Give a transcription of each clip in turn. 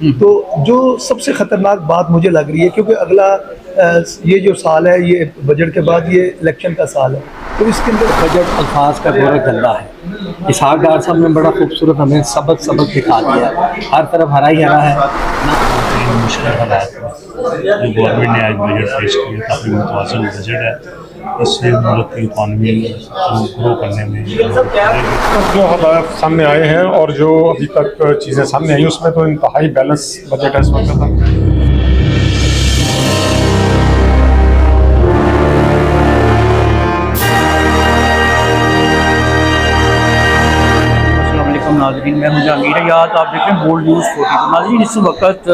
तो जो सबसे ख़तरनाक बात मुझे लग रही है, क्योंकि अगला ये जो साल है, ये बजट के बाद ये इलेक्शन का साल है, तो इसके अंदर बजट अल्फाज का दौरा चलता है। इसहाक डार साहब ने बड़ा खूबसूरत हमें सबक सबक दिखा दिया है। हर तरफ हरा ही हरा है ना। मुश्किल हालात में जो गवर्नमेंट ने आज बजट पेश किया, काफ़ी मुतवाज़न बजट है। इससे मुल्क की इकॉनमी को ग्रो करने में जो हालात सामने आए हैं और जो अभी तक चीज़ें सामने आई उसमें तो इंतहाई बैलेंस बजट है इस वक्त तक। नाज़रीन, मैं हूं जहांगीर याद, आप देख रहे हैं बोल्ड न्यूज़ 42। नाज़रीन, इस वक्त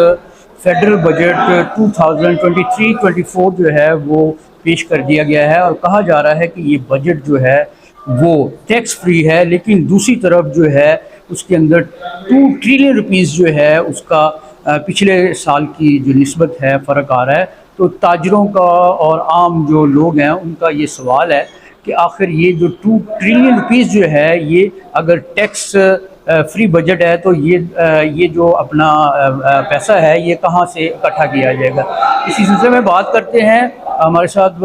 फेडरल बजट 2023-24 जो है वो पेश कर दिया गया है और कहा जा रहा है कि ये बजट जो है वो टैक्स फ्री है, लेकिन दूसरी तरफ जो है उसके अंदर 2 ट्रिलियन रुपीज़ जो है उसका पिछले साल की जो निस्बत है फ़र्क आ रहा है। तो ताजरों का और आम जो लोग हैं उनका ये सवाल है कि आखिर ये जो 2 ट्रिलियन रुपीज़ जो है, ये अगर टैक्स फ्री बजट है तो ये जो अपना पैसा है ये कहाँ से इकट्ठा किया जाएगा। इसी सिलसिले में बात करते हैं, हमारे साथ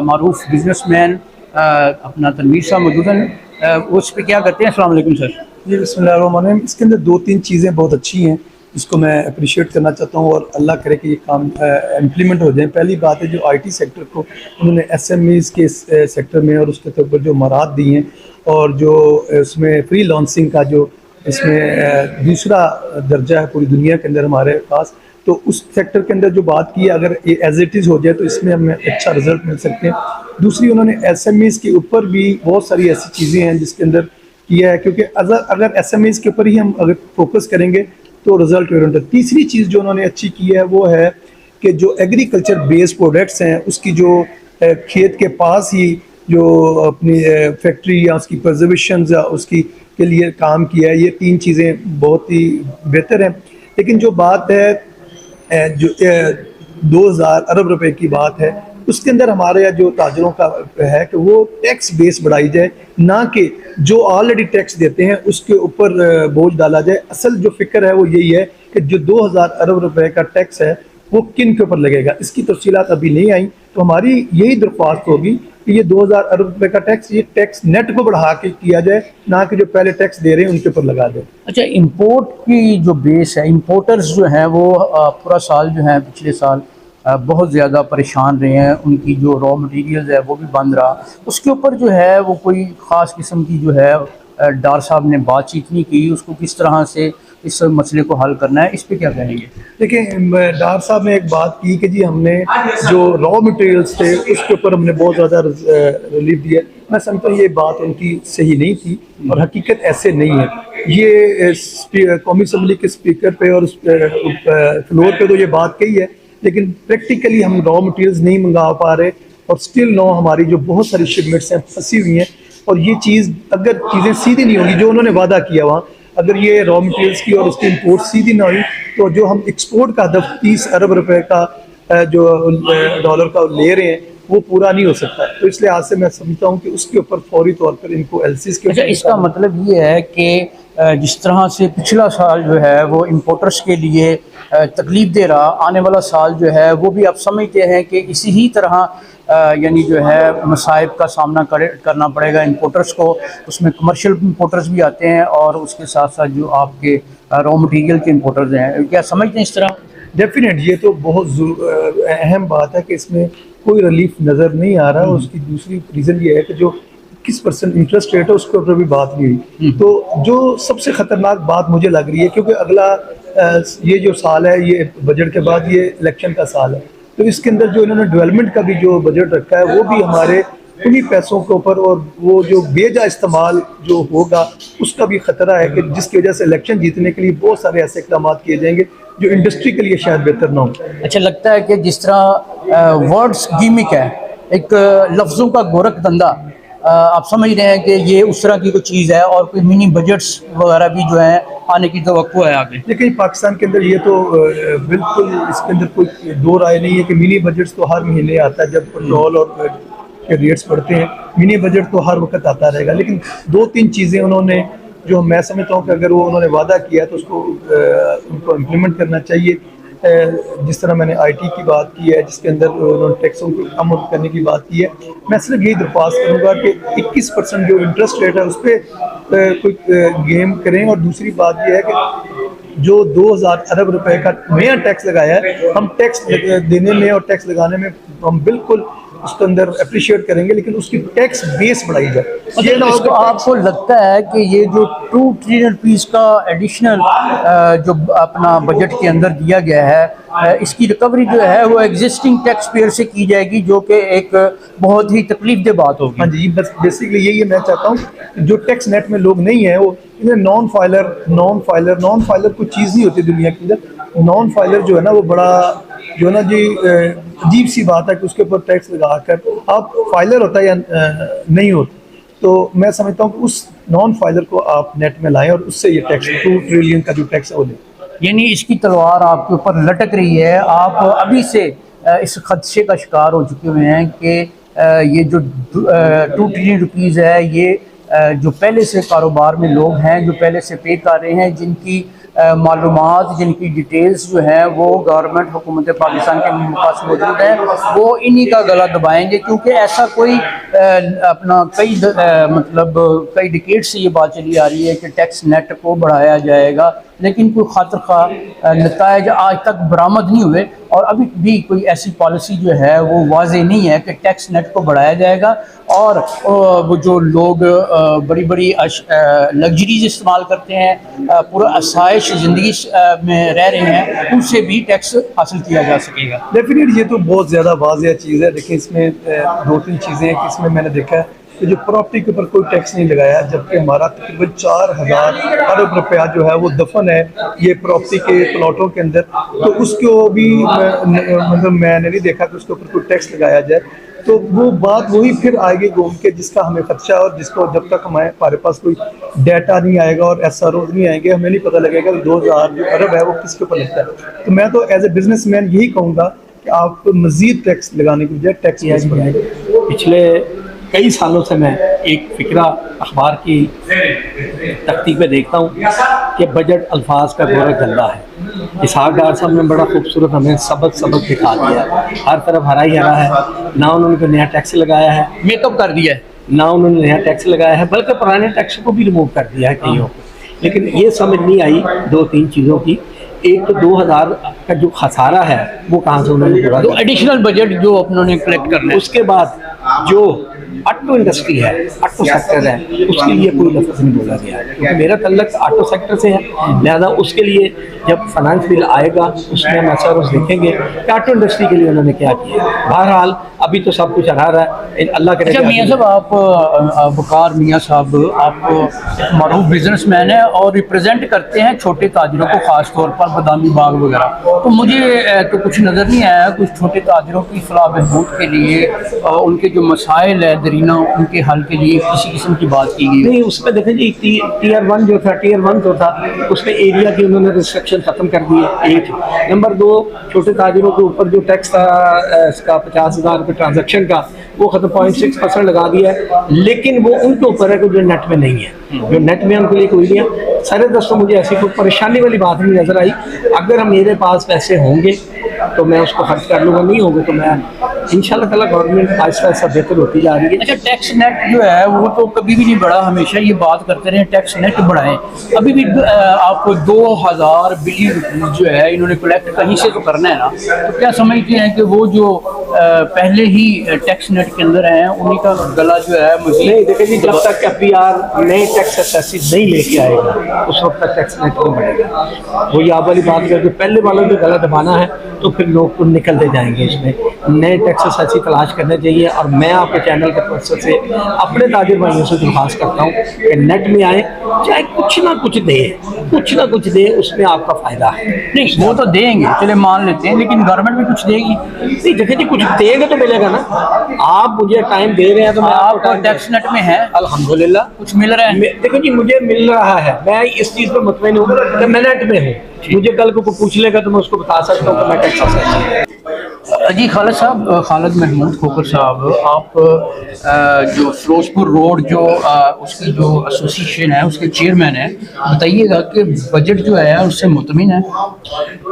मारूफ बिजनेसमैन अपना तनवीर साहब मौजूद हैं। उस पर क्या करते हैं। अस्सलाम वालेकुम सर। जी बिस्मिल्लाहिर्रहमानिर्रहीम। इसके अंदर 2-3 चीज़ें बहुत अच्छी हैं जिसको मैं अप्रिशिएट करना चाहता हूँ और अल्लाह करे कि ये काम इम्प्लीमेंट हो जाए। पहली बात है, जो आईटी सेक्टर को उन्होंने एसएमईज़ के सेक्टर में और उसके ऊपर जो मराहत दी हैं और जो इसमें फ्री लॉन्चिंग का जो इसमें दूसरा दर्जा है पूरी दुनिया के अंदर हमारे पास, तो उस सेक्टर के अंदर जो बात की है, अगर ये एज इट इज़ हो जाए तो इसमें हमें अच्छा रिजल्ट मिल सकते हैं। दूसरी, उन्होंने एसएमईज़ के ऊपर भी बहुत सारी ऐसी चीज़ें हैं जिसके अंदर किया है, क्योंकि अगर एसएमईज़ के ऊपर ही हम अगर फोकस करेंगे तो रिजल्ट ओरिएंटेड। तीसरी चीज़ जो उन्होंने अच्छी की है वो है कि जो एग्रीकल्चर बेस्ड प्रोडक्ट्स हैं उसकी जो खेत के पास ही जो अपनी फैक्ट्री या उसकी प्रिजर्वेशन या उसकी के लिए काम किया है। ये 3 चीज़ें बहुत ही बेहतर हैं। लेकिन जो बात है जो 2000 अरब रुपए की बात है, उसके अंदर हमारे यहाँ जो ताजरों का है कि वो टैक्स बेस बढ़ाई जाए, ना कि जो ऑलरेडी टैक्स देते हैं उसके ऊपर बोझ डाला जाए। असल जो फिक्र है वो यही है कि जो 2000 अरब रुपए का टैक्स है वो किन के ऊपर लगेगा, इसकी तफसीलात अभी नहीं आई। तो हमारी यही दरख्वास्त होगी कि ये 2000 अरब रुपए का टैक्स, ये टैक्स नेट को बढ़ा के किया जाए, ना कि जो पहले टैक्स दे रहे हैं उनके ऊपर लगा दे। अच्छा, इंपोर्ट की जो बेस है, इंपोर्टर्स जो हैं वो पूरा साल जो है पिछले साल बहुत ज़्यादा परेशान रहे हैं। उनकी जो रॉ मटेरियल्स है वो भी बंद रहा। उसके ऊपर जो है वो कोई ख़ास किस्म की जो है डार साहब ने बातचीत नहीं की, उसको किस तरह से इस मसले को हल करना है, इस पे क्या कहेंगे। देखिए, डार साहब ने एक बात की कि जी हमने जो रॉ मटेरियल्स थे उसके ऊपर हमने बहुत ज़्यादा रिलीफ दिया। मैं समझता हूँ ये बात उनकी सही नहीं थी और हकीकत ऐसे नहीं है। ये कौमी असम्बली के स्पीकर पे और फ्लोर पे तो ये बात कही है, लेकिन प्रैक्टिकली हम रॉ मटेरियल्स नहीं मंगा पा रहे और स्टिल नो हमारी जो बहुत सारी शिपमेंट्स हैं फंसी हुई हैं। और ये चीज़, अगर चीज़ें सीधी नहीं होंगी जो उन्होंने वादा किया वहाँ, अगर ये रॉ मटेरियल्स की और उसकी इंपोर्ट सीधी ना हुई तो जो हम एक्सपोर्ट का हदफ 30 अरब रुपए का जो डॉलर का ले रहे हैं वो पूरा नहीं हो सकता। तो इस लिहाज से मैं समझता हूँ कि उसके ऊपर फौरी तौर पर इनको एलसीज के। अच्छा, इसका मतलब ये है कि जिस तरह से पिछला साल जो है वो इम्पोर्टर्स के लिए तकलीफ दे रहा, आने वाला साल जो है वो भी आप समझते हैं कि इसी ही तरह यानी जो है मसाइब का सामना करना पड़ेगा इम्पोर्टर्स को। उसमें कमर्शियल इम्पोर्टर्स भी आते हैं और उसके साथ साथ जो आपके रॉ मटेरियल के इम्पोर्टर्स हैं, क्या समझते हैं इस तरह। डेफिनेट ये तो बहुत अहम बात है कि इसमें कोई रिलीफ नज़र नहीं आ रहा। उसकी दूसरी रीज़न ये है कि जो 21% इंटरेस्ट रेट है उसके ऊपर भी बात नहीं हुई। तो जो सबसे ख़तरनाक बात मुझे लग रही है, क्योंकि अगला ये जो साल है, ये बजट के बाद ये इलेक्शन का साल है, तो इसके अंदर जो इन्होंने डेवलपमेंट का भी जो बजट रखा है वो भी हमारे उन्हीं पैसों के ऊपर, और वो जो बेजा इस्तेमाल जो होगा उसका भी ख़तरा है कि जिसकी वजह से इलेक्शन जीतने के लिए बहुत सारे ऐसे इक़दाम किए जाएंगे जो इंडस्ट्री के लिए शायद बेहतर ना हो। अच्छा, लगता है कि जिस तरह वर्ड्स गिमिक है, एक लफ्ज़ों का गोरख धंधा, आप समझ रहे हैं कि ये उस तरह की कोई चीज़ है और कोई मिनी बजट्स वगैरह भी जो है आने की तवक्को है आगे। लेकिन पाकिस्तान के अंदर ये तो बिल्कुल इसके अंदर कोई दो राय नहीं है कि मिनी बजट्स तो हर महीने आता है जब पेट्रोल और के रेट्स बढ़ते हैं। मिनी बजट तो हर वक्त आता रहेगा, लेकिन 2-3 चीज़ें उन्होंने जो मैं समझता हूँ कि अगर वो उन्होंने वादा किया है तो उसको उनको इम्प्लीमेंट करना चाहिए। जिस तरह मैंने आईटी की बात की है, जिसके अंदर उन्होंने टैक्सों को कम करने की बात की है, मैं सिर्फ यही दरख्वास्त करूँगा कि 21% जो इंटरेस्ट रेट है उस पर कोई गेम करें। और दूसरी बात यह है कि जो 2000 अरब रुपए का नया टैक्स लगाया है, हम टैक्स देने में और टैक्स लगाने में हम बिल्कुल उसके अंदर अप्रिशिएट करेंगे, लेकिन उसकी टैक्स बेस बढ़ाई जाए। ये ना हो कि आपको लगता है कि ये जो 2 ट्रिलियन रुपीस का एडिशनल जो अपना बजट के अंदर दिया गया है, इसकी रिकवरी जो है वो एग्जिस्टिंग टैक्स पेयर से की जाएगी, जो कि एक बहुत ही तकलीफ दह बात होगी। हाँ जी, बस बेसिकली यही मैं चाहता हूँ जो टैक्स नेट में लोग नहीं है वो नॉन फाइलर कोई चीज़ नहीं होती दुनिया के अंदर। नॉन फाइलर जो है ना वो बड़ा जो है ना जी अजीब सी बात है कि उसके ऊपर टैक्स लगा कर आप फाइलर होता है या नहीं होता। तो मैं समझता हूँ कि उस नॉन फाइलर को आप नेट में लाएं और उससे ये टैक्स 2 ट्रिलियन का जो टैक्स है वो दें। यानी इसकी तलवार आपके ऊपर लटक रही है, आप अभी से इस खदशे का शिकार हो चुके हुए हैं कि ये जो 2 ट्रिलियन रुपीज़ है, ये जो पहले से कारोबार में लोग हैं, जो पहले से पे कर रहे हैं, जिनकी मालूमात, जिनकी डिटेल्स जो हैं वो गवर्नमेंट हुकूमत पाकिस्तान के पास मौजूद है, वो इन्हीं का गला दबाएंगे। क्योंकि ऐसा कोई अपना कई डिकेड से ये बात चली आ रही है कि टैक्स नेट को बढ़ाया जाएगा, लेकिन कोई खातिर खा नतायज आज तक बरामद नहीं हुए और अभी भी कोई ऐसी पॉलिसी जो है वो वाज़ेह नहीं है कि टैक्स नेट को बढ़ाया जाएगा। और वो जो लोग बड़ी बड़ी लग्जरीज इस्तेमाल करते हैं, पूरा आसाइश ज़िंदगी में रह रहे हैं, उनसे भी टैक्स हासिल किया जा सकेगा। डेफिनेट ये तो बहुत ज़्यादा वाज़ेह चीज़ है। देखिए इसमें 2-3 चीज़ें हैं कि इसमें मैंने देखा है कि जो प्रॉपर्टी के ऊपर कोई टैक्स नहीं लगाया, जबकि हमारा तकरीबन 4000 अरब रुपया जो है वो दफन है ये प्रॉपर्टी के प्लॉटों के अंदर। तो उसको भी मतलब मैंने नहीं देखा कि उसके ऊपर कोई टैक्स लगाया जाए। तो वो बात वही फिर आएगी घूम के, जिसका हमें खर्चा है और जिसको जब तक हमारे पास कोई डाटा नहीं आएगा और SROs नहीं आएंगे, हमें नहीं पता लगेगा कि 2000 जो अरब है वो किसके ऊपर लगता है। तो मैं तो एज ए बिजनेसमैन यही कहूँगा कि आप मज़ीद टैक्स लगाने की बजाय टैक्स बेस बढ़ाएं। पिछले कई सालों से मैं एक फिक्रा अखबार की तख्ती पे देखता हूँ कि बजट अल्फाज का गोरा गंदा है। इसहाक डार साहब ने बड़ा खूबसूरत हमें सबक दिखा दिया है। हर तरफ हरा ही हरा है, ना उन्होंने कोई नया टैक्स लगाया है, मेकअप कर दिया है, ना उन्होंने नया टैक्स लगाया है, बल्कि पुराने टैक्स को भी रिमूव कर दिया है कईयों को। लेकिन ये समझ नहीं आई 2-3 चीज़ों की। एक तो 2000 का जो खसारा है वो कहाँ से उन्होंने पूरा, तो एडिशनल बजट जो उन्होंने कलेक्ट करना है। उसके बाद जो ऑटो इंडस्ट्री है, ऑटो सेक्टर है, उसके लिए कोई लफ्ज़ नहीं बोला गया है, क्योंकि मेरा तल्लक ऑटो सेक्टर से है। लिहाजा उसके लिए जब फाइनेंस बिल आएगा उसमें हम SROs देखेंगे कि ऑटो इंडस्ट्री के लिए उन्होंने क्या किया। बहरहाल अभी तो सब कुछ हरा रहा है, अल्लाह करे। अच्छा मियाँ साहब, आप वकार मियाँ साहब, आप मरूफ बिजनेसमैन हैं और रिप्रेजेंट करते हैं छोटे ताजिरों को, ख़ास तौर पर बादामी बाग वगैरह। तो मुझे तो कुछ नज़र नहीं आया कुछ छोटे ताजिरों की फलाह बहबूद के लिए, उनके जो मसाइल है दरीना, उनके हल के लिए किसी किस्म की बात की गई नहीं। उसमें देखें जी, टीयर 1 जो था, टीयर 1 जो था उसमें एरिया की उन्होंने रिस्ट्रिक्शन ख़त्म कर दी है। 1 नंबर 2, छोटे ताजिरों के ऊपर जो टैक्स था इसका 50,000 रुपये ट्रांजेक्शन का, वो ख़त्म 0.6% लगा दिया है। लेकिन वो उनके ऊपर है कि जो नेट में नहीं है, जो नेट में उनके लिए कोई नहीं है। सारे दोस्तों मुझे ऐसी कोई परेशानी वाली बात नहीं नज़र आई। अगर मेरे पास पैसे होंगे तो मैं उसको खर्च कर लूँगा, नहीं होंगे तो मैं इंशाल्लाह ताला गवर्नमेंट आहिस्ता आहिस्ता बेहतर होती जा रही है। अच्छा, टैक्स नेट जो है वो तो कभी भी नहीं बढ़ा, हमेशा ये बात करते रहे टैक्स नेट बढ़ाएं। अभी भी आपको 2000 बिलियन रुपीज़ जो है इन्होंने कलेक्ट कहीं से तो करना है ना। तो क्या समझते हैं कि वो जो पहले ही टैक्स नेट के अंदर हैं उन्हीं का गला जो है मज़ीद? नहीं देखिए जी, जब तक FBR नए टैक्स असेसिस नहीं लेके आएगा उस वक्त तक टैक्स नेट नहीं बढ़ेगा। वो आप वाली बात करके पहले वालों को गला दबाना है तो फिर लोग तो निकलते जाएंगे। इसमें नए टैक्स असेसी तलाश करने चाहिए। और मैं आपके चैनल के पर्सनल से अपने ताजिर भाइयों से दरख्वास्त करता हूँ कि नेट में आए, चाहे कुछ ना कुछ दे, उसमें आपका फ़ायदा है। नहीं, वो तो देंगे, चले मान लेते हैं, लेकिन गवर्नमेंट भी कुछ देगी। नहीं देखिए जी, कुछ देगा तो मिलेगा ना। आप मुझे टाइम दे रहे हैं तो मैं आप टैक्स नेट में है, अल्हम्दुलिल्लाह कुछ मिल रहा है। देखो जी, मुझे मिल रहा है, मैं इस चीज़ पर मुतमईन हूँ कि मैं नेट में हूँ। मुझे कल को पूछ लेगा तो मैं उसको बता सकता हूँ कि मैं टैक्स असेसी हूँ। जी खालिद साहब, खालिद महमूद खोकर साहब, आप जो फिरोजपुर रोड जो उसकी जो एसोसिएशन है उसके चेयरमैन है, बताइएगा कि बजट जो है उससे मुतमिन है?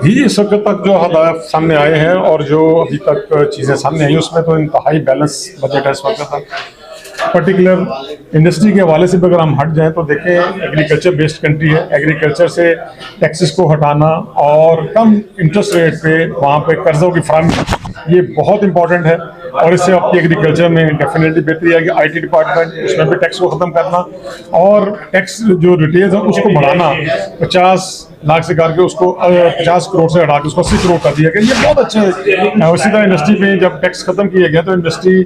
जी, इस वक्त तक जो हदायत सामने आए हैं और जो अभी तक चीज़ें सामने आई उसमें तो इंतहाई बैलेंस बजट है इस वक्त तक। पर्टिकुलर इंडस्ट्री के हवाले से भी अगर हम हट जाएं तो देखें, एग्रीकल्चर बेस्ड कंट्री है। एग्रीकल्चर से टैक्सेस को हटाना और कम इंटरेस्ट रेट पे वहाँ पे कर्जों की फराहमी, ये बहुत इंपॉर्टेंट है और इससे आपकी एग्रीकल्चर में डेफिनेटली बेहतरी आएगी। IT डिपार्टमेंट, उसमें भी टैक्स को ख़त्म करना और टैक्स जो रिटेल है उसको बढ़ाना, 50 लाख से करके उसको 50 करोड़ से हटा के उसको 80 करोड़ कर दिया गया, ये बहुत अच्छा है। उसी तरह इंडस्ट्री में जब टैक्स खत्म किया गया तो इंडस्ट्री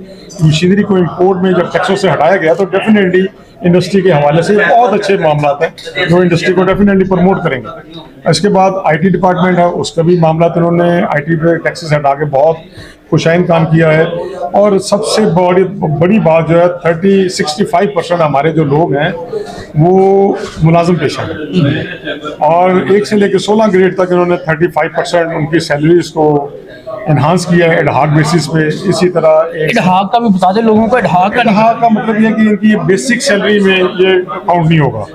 मशीनरी को इंपोर्ट में जब टैक्सों से हटाया गया तो डेफिनेटली इंडस्ट्री के हवाले से बहुत अच्छे मामला हैं जो इंडस्ट्री को डेफिनेटली प्रमोट करेंगे। इसके बाद IT डिपार्टमेंट है, उसका भी मामला उन्होंने IT पे टैक्सेस हटा के बहुत खुशाइन काम किया है। और सबसे बड़ी बात जो है 65% हमारे जो लोग हैं वो मुलाजिम पेशा हैं और 1 से लेकर 16 ग्रेड तक इन्होंने 35% उनकी सैलरीज को इन्हांस किया है एडहाक बेसिस पे। इसी तरह एडहाक का भी बता दें लोगों को। एडहाक का मतलब ये कि इनकी बेसिक सैलरी में ये काउंट नहीं होगा,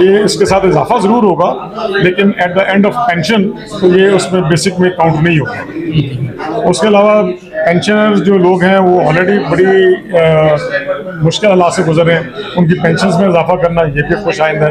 ये इसके साथ इजाफा जरूर होगा लेकिन at the end of pension तो ये उसमें बेसिक में काउंट नहीं होगा। उसके अलावा पेंशनर्स जो लोग हैं वो ऑलरेडी बड़ी मुश्किल हालात से गुजर रहे हैं, उनकी पेंशन्स में इजाफा करना ये भी खुश आइंद है।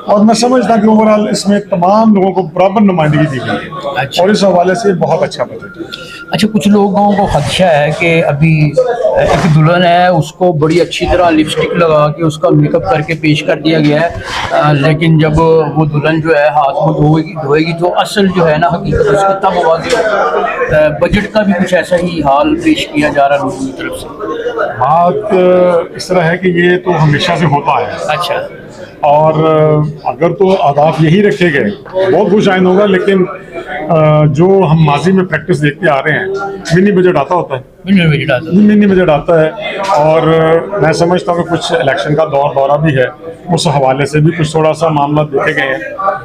और मैं समझता कि ओवरऑल इसमें तमाम लोगों को बराबर नुमाइंदगी दी गई है। अच्छा। और इस हवाले से बहुत अच्छा बजट है। अच्छा, कुछ लोगों को खदशा है कि अभी एक दुल्हन है उसको बड़ी अच्छी तरह लिपस्टिक लगा के उसका मेकअप करके पेश कर दिया गया है, लेकिन जब वो दुल्हन जो है हाथ में धोएगी तो असल जो है ना हकीकत उसकी तब वाक़ई। बजट का भी कुछ ऐसा ही हाल पेश किया जा रहा है लोगों की तरफ से। बात इस तरह है कि ये तो हमेशा से होता है। अच्छा। और अगर तो अहदाफ यही रखे गए बहुत कुछ आइन होगा, लेकिन जो हम माजी में प्रैक्टिस देखते आ रहे हैं मिनी बजट आता होता है, मिनी बजट आता है। और मैं समझता हूँ कि कुछ इलेक्शन का दौरा भी है, उस हवाले से भी कुछ थोड़ा सा मामला देखे गए हैं।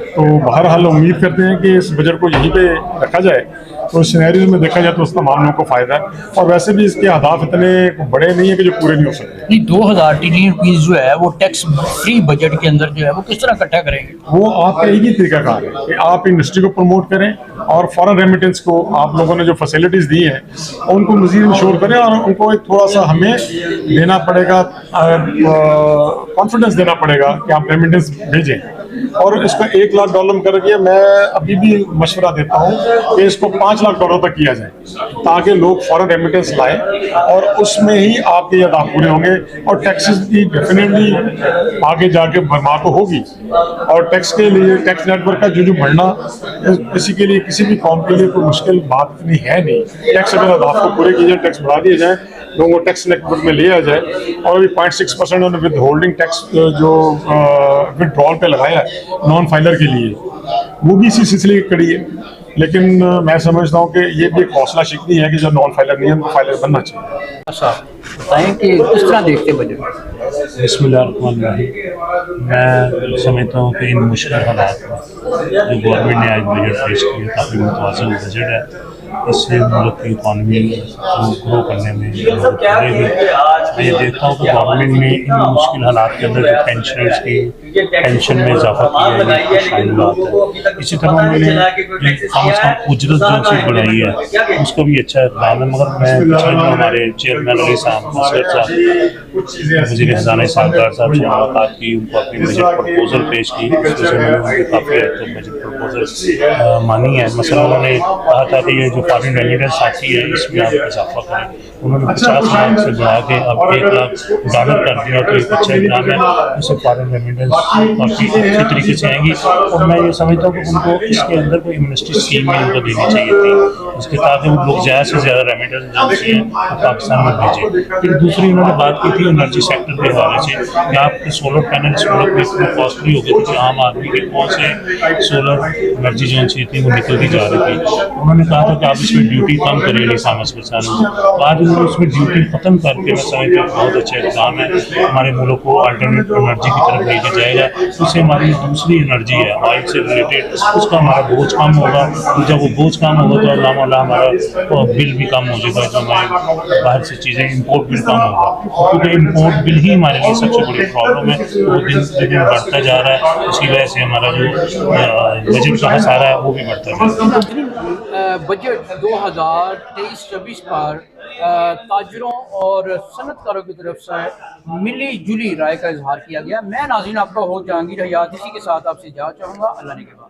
तो बहरहाल उम्मीद करते हैं कि इस बजट को यहीं पे रखा जाए तो सिनेरियो में देखा जाए तो उस तमाम लोगों को फायदा है। और वैसे भी इसके अहदाफ इतने बड़े नहीं है कि जो पूरे नहीं हो सकते। नहीं, 2000 ट्रिलियन रुपीज जो है वो टैक्स फ्री बजट के अंदर जो है वो किस तरह इकट्ठा करेंगे? वो आपका एक ही तरीकाकार है कि आप इंडस्ट्री को प्रमोट करें और फॉरेन रेमिटेंस को आप लोगों ने जो फैसिलिटीज दी हैं उनको मजीद इंश्योर करें और उनको एक थोड़ा सा हमें देना पड़ेगा, कॉन्फिडेंस देना पड़ेगा कि आप रेमिटेंस भेजें। और इसका $1 लाख कर दिया, मैं अभी भी मशवरा देता हूँ कि इसको $5 लाख तक किया जाए ताकि लोग फॉरेन रेमिटेंस लाएं और उसमें ही आपके अहदाफ पूरे होंगे। और टैक्सेस की डेफिनेटली आगे जाके भरमार तो होगी और टैक्स के लिए टैक्स नेटवर्क का जो बढ़ना किसी के लिए किसी भी कौम के लिए कोई मुश्किल बात इतनी है नहीं। टैक्स अगर अहदाफ को पूरे किए जाए, टैक्स बढ़ा दिए जाए, लोगों को टैक्स नेटवर्क में लिया जाए। और अभी 0.6% उन्होंने विद होल्डिंग टैक्स जो विदड्रॉल पे लगाया है नॉन फाइलर के लिए, वो भी इसी सिलसिले की कड़ी है। लेकिन मैं समझता हूँ कि ये भी एक हौसला शिकनी है कि जो नॉन फाइलर नहीं है उनको फाइलर बनना चाहिए। बताएं कि किस तरह देखते बजट? बिस्मिल्लाहिर्रहमानिर्रहीम। मैं समझता हूँ कि इन मुश्किल हालात में जो गवर्नमेंट ने आज बजट पेश किया काफ़ी मुतवाज़िन बजट है। इससे मुल्क की इकॉनमी ग्रो करने में मदद करेगी। मैं ये देखता हूँ कि गवर्नमेंट ने इन मुश्किल हालात के अंदर जो पेंशनर्स की पेंशन में इजाफा किया है ये शामिल बात है। इसी तरह उन्होंने कम से कम उजरत जो चीज़ बढ़ाई है उसको भी अच्छा इकदाम है। मगर मैं पिछले दिन हमारे चेयरमैन अली साहब वज़ीर ख़ज़ाना साहब से मुलाकात की, उनको अपनी बजट प्रपोजल पेश की, उन्होंने काफ़ी बजट प्रपोजल मानी है। मसला उन्होंने कहा था कि ये जो फॉरेन रेमिटेंस आती है इसमें आप इजाफा करें। उन्होंने 50 लाख से बढ़ा के अब $1 लाख कर दिया तो एक अच्छा इकदाम है। उससे फॉरेन रेमिटेंस काफ़ी अच्छी तरीके से आएंगी। और मैं ये समझता हूँ कि उनको इसके अंदर कोई इन्वेस्टमेंट स्कीम भी उनको देनी चाहिए थी उसके, ताकि वो लोग ज़्यादा से ज़्यादा रेमिटेंस एजेंसी हैं वो पाकिस्तान में भेजें। फिर दूसरी उन्होंने बात की थी एनर्जी सेक्टर के हवाले से कि आपके सोलर पैनल इस मुल्क में इतने कॉस्टली हो गए थे कि आम आदमी के कौन से सोलर एनर्जी जो थी वो निकलती जा रही थी। उन्होंने कहा था कि आप इसमें ड्यूटी कम करें सामस बचाने। आज उन्होंने उसमें ड्यूटी ख़त्म करके मैं समझता हूँ बहुत अच्छा इक़दाम है, हमारे मुल्क को अल्टरनेटिव एनर्जी की तरफ लेके जाए। जाएगा, उससे हमारी दूसरी एनर्जी है ऑयल से रिलेटेड, उसका हमारा बोझ कम होगा। जब वो बोझ कम होगा तो अल्लाह माला हमारा बिल भी कम हो जाएगा, जो हमारे बाहर से चीज़ें इंपोर्ट बिल कम होगा, क्योंकि इंपोर्ट बिल ही हमारे लिए सबसे बड़ी प्रॉब्लम है। वो दिन से दिन बढ़ता जा रहा है, उसकी वजह से हमारा जो बजट का खसारा है वो भी बढ़ता जा रहा है। बजट 2023-24 पर ताजरों और सनतकारों की तरफ से मिली जुली राय का इजहार किया गया। मैं नाज़रीन आपका हो जहांगीर हयात, इसी के साथ आपसे इजाज़त चाहूँगा। अल्लाह ने के बाद।